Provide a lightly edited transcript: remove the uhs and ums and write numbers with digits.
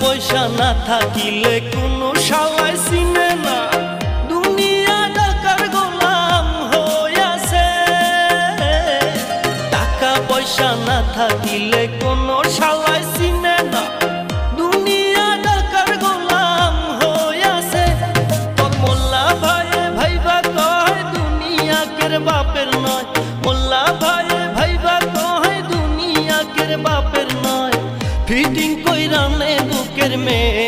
পয়সা না থাকিলে কোনো শালাই চিনে না, দুনিয়া টাকার গোলাম হইয়াছে। টাকা পয়সা না থাকিলে কোনো শালাই চিনে না, দুনিয়া টাকার গোলাম হইয়াছে। তোর মোল্লা ভাইয়ে ভাইবা কয় দুনিয়া কের বাপের নয়, মোল্লা ভাইয়ে ভাইবা কয় দুনিয়া কের বাপের নয়। ফিটিং কইরা নে বুকের মেয়ে